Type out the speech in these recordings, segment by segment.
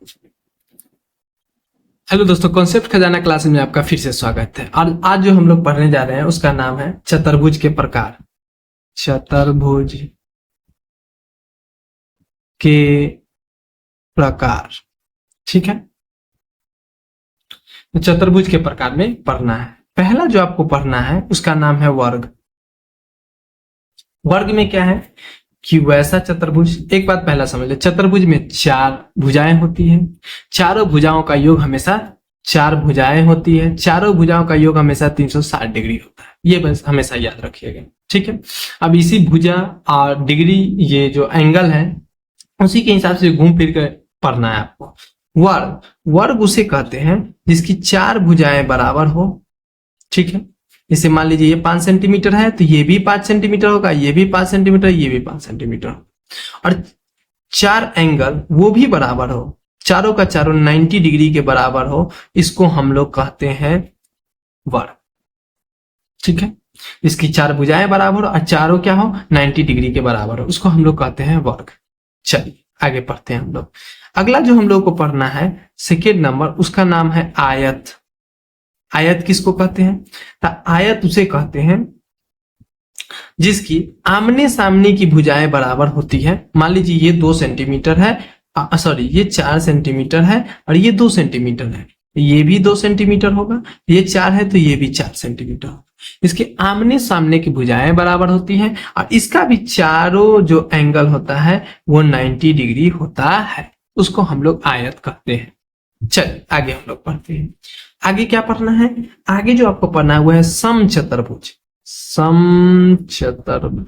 Hello दोस्तों, concept खजाना class में आपका फिर से स्वागत है। और आज जो हम लोग पढ़ने जा रहे हैं उसका नाम है चतुर्भुज के प्रकार। चतुर्भुज के प्रकार, ठीक है। तो चतुर्भुज के प्रकार में पढ़ना है। पहला जो आपको पढ़ना है उसका नाम है वर्ग। वर्ग में क्या है कि वैसा चतुर्भुज, एक बात पहला समझ ले, चतुर्भुज में चार भुजाएं होती हैं। चारों भुजाओं का योग हमेशा चार भुजाएं होती है। चारों भुजाओं का योग हमेशा 360 डिग्री होता है। ये बस हमेशा याद रखिएगा, ठीक है। अब इसी भुजा और डिग्री, ये जो एंगल है, उसी के हिसाब से घूम फिर कर पढ़ना है आपको। वर्ग, वर्ग उसे कहते हैं जिसकी चार भुजाएं बराबर हो, ठीक है। जैसे मान लीजिए ये 5 सेंटीमीटर है तो ये भी 5 सेंटीमीटर होगा, ये भी 5 सेंटीमीटर, ये भी 5 सेंटीमीटर होगा। और चार एंगल वो भी बराबर हो, चारों का चारों 90 डिग्री के बराबर हो, इसको हम लोग कहते हैं वर्ग, ठीक है। इसकी चार भुजाएं बराबर हो और चारों क्या हो, 90 डिग्री के बराबर हो, उसको हम लोग कहते हैं वर्ग। चलिए आगे पढ़ते हैं हम लोग। अगला जो हम लोग को पढ़ना है सेकेंड नंबर, उसका नाम है आयत। आयत किसको कहते हैं? तो आयत उसे कहते हैं जिसकी आमने सामने की भुजाएं बराबर होती है। मान लीजिए ये 2 सेंटीमीटर है, सॉरी ये 4 सेंटीमीटर है और ये 2 सेंटीमीटर है, ये भी 2 सेंटीमीटर होगा, ये 4 है तो ये भी 4 सेंटीमीटर होगा। इसके आमने सामने की भुजाएं बराबर होती हैं और इसका भी चारों जो एंगल होता है वो 90 डिग्री होता है, उसको हम लोग आयत कहते हैं। चल आगे हम लोग पढ़ते हैं। आगे क्या पढ़ना है? आगे जो आपको पढ़ना है वो है समचतुर्भुज। समचतुर्भुज,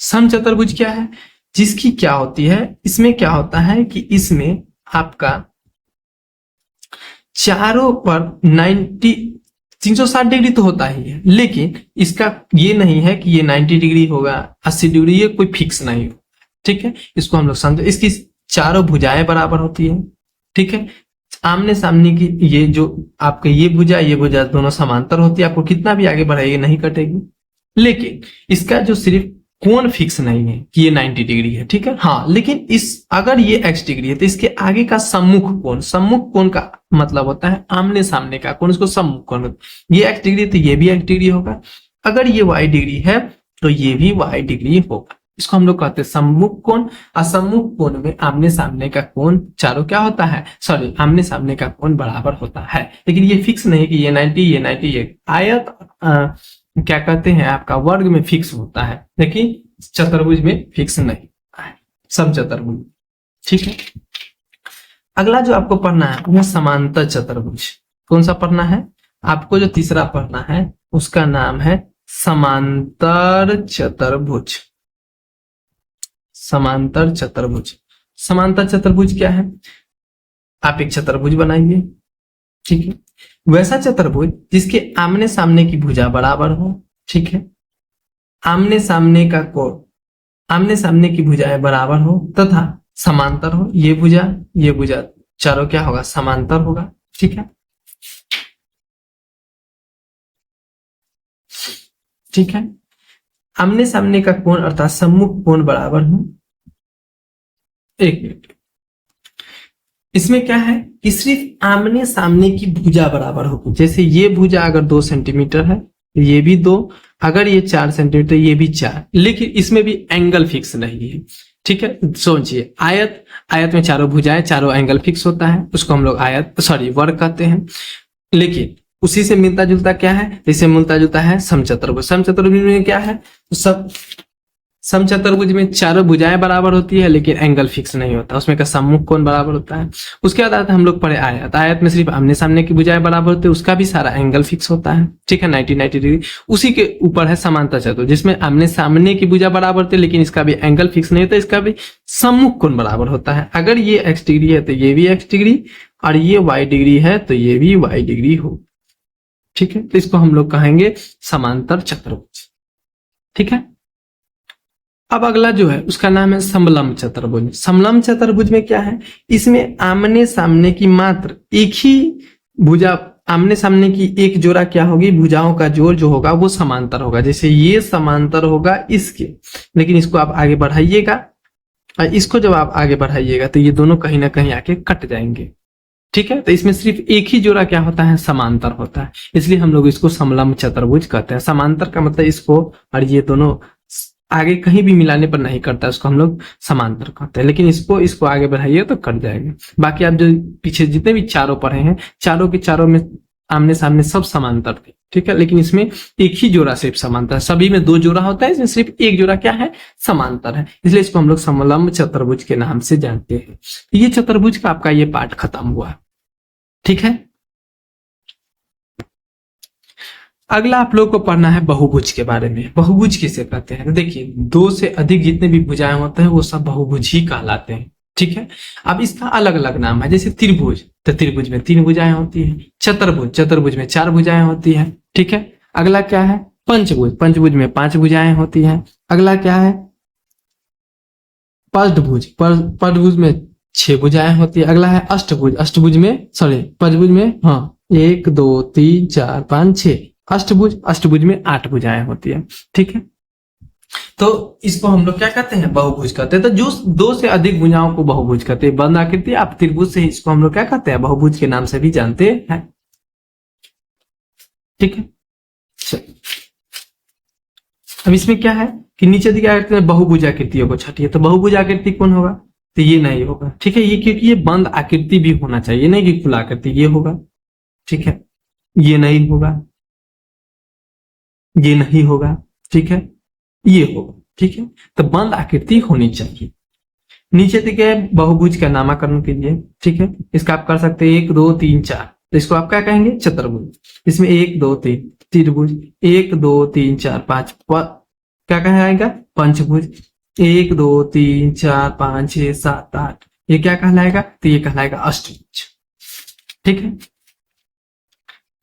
समचतुर्भुज क्या है? जिसकी क्या होती है, इसमें क्या होता है कि इसमें आपका चारों पर 360 डिग्री तो होता ही है, लेकिन इसका ये नहीं है कि ये 90 डिग्री होगा, 80 डिग्री, ये कोई फिक्स नहीं हो, ठीक है। इसको हम लोग समझो। इसकी चारों भुजाएं बराबर होती है, ठीक है। आमने सामने की ये जो आपके ये भुजा दोनों समांतर होती है, आपको कितना भी आगे बढ़ाइए नहीं कटेगी। लेकिन इसका जो सिर्फ कोण फिक्स नहीं है कि ये 90 डिग्री है, ठीक है। हाँ, लेकिन इस अगर ये x डिग्री है तो इसके आगे का सम्मुख कोण, सम्मुख कोण का मतलब होता है आमने सामने का कोण, उसको सम्मुख कोण। ये x डिग्री तो ये भी x डिग्री होगा। अगर ये y डिग्री है तो ये भी y डिग्री होगा। इसको हम लोग कहते हैं सम्मुख कोण। असम्मुख कोण में आमने सामने का कोण चारों क्या होता है, सॉरी आमने सामने का कोण बराबर होता है, लेकिन ये फिक्स नहीं कि ये 90 ये 90 ये। आयत क्या कहते हैं आपका वर्ग में फिक्स होता है, लेकिन चतुर्भुज में फिक्स नहीं होता है। समचतुर्भुज, ठीक है। अगला जो आपको पढ़ना है वह समांतर चतुर्भुज। कौन सा पढ़ना है आपको? जो तीसरा पढ़ना है उसका नाम है समांतर चतुर्भुज। समांतर चतुर्भुज, समांतर चतुर्भुज क्या है? आप एक चतुर्भुज बनाइए, ठीक है। वैसा चतुर्भुज जिसके आमने सामने की भुजा बराबर हो, ठीक है। आमने सामने का कोण, आमने सामने की भुजाएं बराबर हो तथा समांतर हो। ये भुजा चारों क्या होगा, समांतर होगा, ठीक है, ठीक है। आमने सामने का कोण अर्थात सम्मुख कोण बराबर हो। एक मिनट, इसमें क्या है कि सिर्फ आमने सामने की भुजा बराबर होगी। जैसे ये भुजा अगर 2 सेंटीमीटर है तो ये भी 2, अगर ये 4 सेंटीमीटर ये भी 4, लेकिन इसमें भी एंगल फिक्स नहीं है, ठीक है। सोचिए आयत, आयत में चारों भुजाएं चारों एंगल फिक्स होता है, उसको हम लोग आयत सॉरी वर्ग कहते हैं। लेकिन उसी से मिलता जुलता क्या है, जैसे मिलता जुलता है समचतुर्भुज। समचतुर्भुज में क्या है, सब समचतुर्भुज में चारों भुजाएं बराबर होती है लेकिन एंगल फिक्स नहीं होता, उसमें का सम्मुख कोण बराबर होता है। उसके बाद हम लोग पढ़े आयत। आयत में सिर्फ आमने सामने की भुजाएं बराबर होती है, उसका भी सारा एंगल फिक्स होता है, ठीक है, 90 डिग्री। उसी के ऊपर है समांतर चतुर्भुज, जिसमें आमने सामने की भुजा बराबर होती है लेकिन इसका भी एंगल फिक्स नहीं होता, इसका भी सम्मुख कोण बराबर होता है। अगर ये x डिग्री है तो ये भी x डिग्री, और ये y डिग्री है तो ये भी y डिग्री हो, ठीक है। तो इसको हम लोग कहेंगे समांतर चतुर्भुज, ठीक है। अब अगला जो है उसका नाम है समलंब चतुर्भुज। समलंब चतुर्भुज में क्या है, इसमें आमने सामने की मात्र एक ही भुजा, आमने सामने की एक जोड़ा क्या होगी, भुजाओं का जोड़ जो होगा वो समांतर होगा। जैसे ये समांतर होगा इसके, लेकिन इसको आप आगे बढ़ाइएगा और इसको जब आप आगे बढ़ाइएगा तो ये दोनों कहीं ना कहीं आके कट जाएंगे। ठीक है, तो इसमें सिर्फ एक ही जोड़ा क्या होता है, समांतर होता है, इसलिए हम लोग इसको समलंब चतुर्भुज कहते हैं। समांतर का मतलब इसको और ये दोनों आगे कहीं भी मिलाने पर नहीं करता, उसको हम लोग समांतर कहते हैं। लेकिन इसको आगे बढ़ाइए तो कट जाएगा। बाकी आप जो पीछे जितने भी चारों पढ़े हैं, चारों के चारों में आमने सामने सब समांतर थे। ठीक है, लेकिन इसमें एक ही जोड़ा सिर्फ समांतर है, सभी में दो जोड़ा होता है, इसमें सिर्फ एक जोड़ा क्या है, समांतर है, इसलिए इसको हम लोग समलंब चतुर्भुज के नाम से जानते हैं। ये चतुर्भुज का आपका ये पाठ खत्म हुआ। ठीक है, अगला आप लोग को पढ़ना है बहुभुज के बारे में। बहुभुज किसे कहते हैं, तो देखिए दो से अधिक जितने भी भुजाएं होते हैं वो सब बहुभुज ही कहलाते हैं। ठीक है, अब इसका अलग अलग नाम है, जैसे त्रिभुज, तो त्रिभुज में 3 भुजाएं होती है। चतुर्भुज, चतुर्भुज में 4 भुजाएं होती है। ठीक है, अगला क्या है, पंचभुज, पंचभुज में 5 भुजाएं होती हैं। अगला क्या है, पष्टभुज, पष्टभुज में 6 भुजाएं होती है। अगला है अष्टभुज, अष्टभुज में पंचभुज में 1 2 3 4 5 6। अष्टभुज, अष्टभुज में 8 भुजाएं होती है। ठीक है, तो इसको हम लोग क्या कहते हैं, बहुभुज कहते हैं। तो जो 2 से अधिक भुजाओं को बहुभुज कहते हैं। बंद आकृति आप त्रिभुज से इसको हम लोग क्या कहते हैं, बहुभुज के नाम से भी जानते हैं। ठीक है, अब इसमें क्या है कि नीचे दिया आकृति में बहुभुजाकृतियों को छठिए, तो बहुभुजाकृति कौन होगा, तो ये नहीं होगा। ठीक है, ये क्योंकि ये बंद आकृति भी होना चाहिए, नहीं कि खुला आकृति, ये होगा। ठीक है, ये नहीं होगा, ये नहीं होगा। ठीक है, ये होगा। ठीक है, तो बंद आकृति होनी चाहिए। नीचे दिए बहुभुज का नामकरण कीजिए। ठीक है, इसका आप कर सकते हैं 1 2 3 4, तो इसको आप क्या कहेंगे, चतुर्भुज। इसमें 1 2 3 त्रिभुज, 1 2 3 4 5 क्या कहलाएगा, पंचभुज। 1 2 3 4 5 6 7 8, ये क्या कहलाएगा, तो ये कहलाएगा अष्टभुज। ठीक है,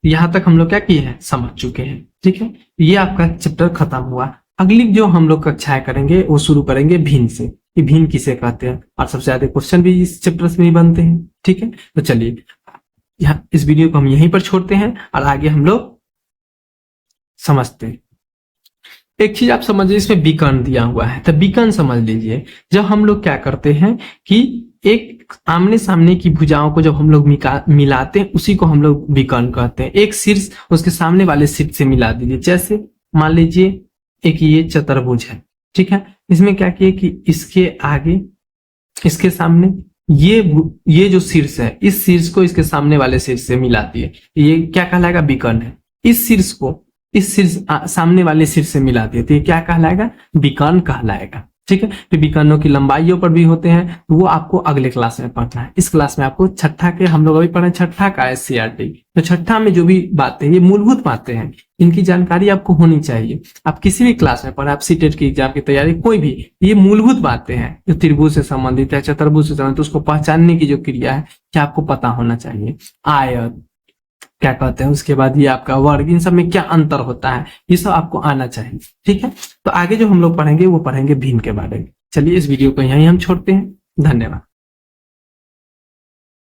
यहां तक हम लोग क्या किए हैं, समझ चुके हैं। ठीक है, ये आपका चैप्टर खत्म हुआ। अगली जो हम लोग कक्षाएं करेंगे वो शुरू करेंगे भिन्न से, कि भिन्न किसे कहते हैं, और सबसे ज्यादा क्वेश्चन भी इस चैप्टर से ही बनते हैं। ठीक है, तो चलिए यहाँ इस वीडियो को हम यहीं पर छोड़ते हैं और आगे हम लोग समझते हैं। एक चीज आप समझिए, इसमें विकर्ण दिया हुआ है, तो विकर्ण समझ लीजिए। जब हम लोग क्या करते हैं कि एक आमने सामने की भुजाओं को जब हम लोग मिलाते हैं, उसी को हम लोग विकर्ण कहते हैं। एक शीर्ष उसके सामने वाले शीर्ष से मिला दीजिए। जैसे मान लीजिए एक ये चतुर्भुज है। ठीक है, इसमें क्या किए कि इसके आगे, इसके सामने ये जो शीर्ष है, इस शीर्ष को इसके सामने वाले शीर्ष से मिला दिए, ये क्या कहलाएगा, विकर्ण है। इस शीर्ष को इस शीर्ष सामने वाले शीर्ष से मिला दिए, तो ये क्या कहलाएगा, विकर्ण कहलाएगा। ठीक है, तो विकर्णों की लंबाइयों पर भी होते हैं, वो आपको अगले क्लास में पढ़ना है। इस क्लास में आपको छठा के, हम लोग अभी पढ़े छठा का SCRT, तो छठा में जो भी बातें, ये मूलभूत बातें हैं, इनकी जानकारी आपको होनी चाहिए। आप किसी भी क्लास में पढ़े, आप सीटेट की एग्जाम की तैयारी, कोई भी, ये मूलभूत बातें हैं जो त्रिभुज से संबंधित है, चतुर्भुज से संबंधित, उसको पहचानने की जो क्रिया है, क्या आपको पता होना चाहिए। आयत क्या कहते हैं, उसके बाद ये आपका वर्ग, इन सब में क्या अंतर होता है, ये सब आपको आना चाहिए। ठीक है, तो आगे जो हम लोग पढ़ेंगे वो पढ़ेंगे भिन्न के बारे में। चलिए इस वीडियो को यहीं हम छोड़ते हैं। धन्यवाद।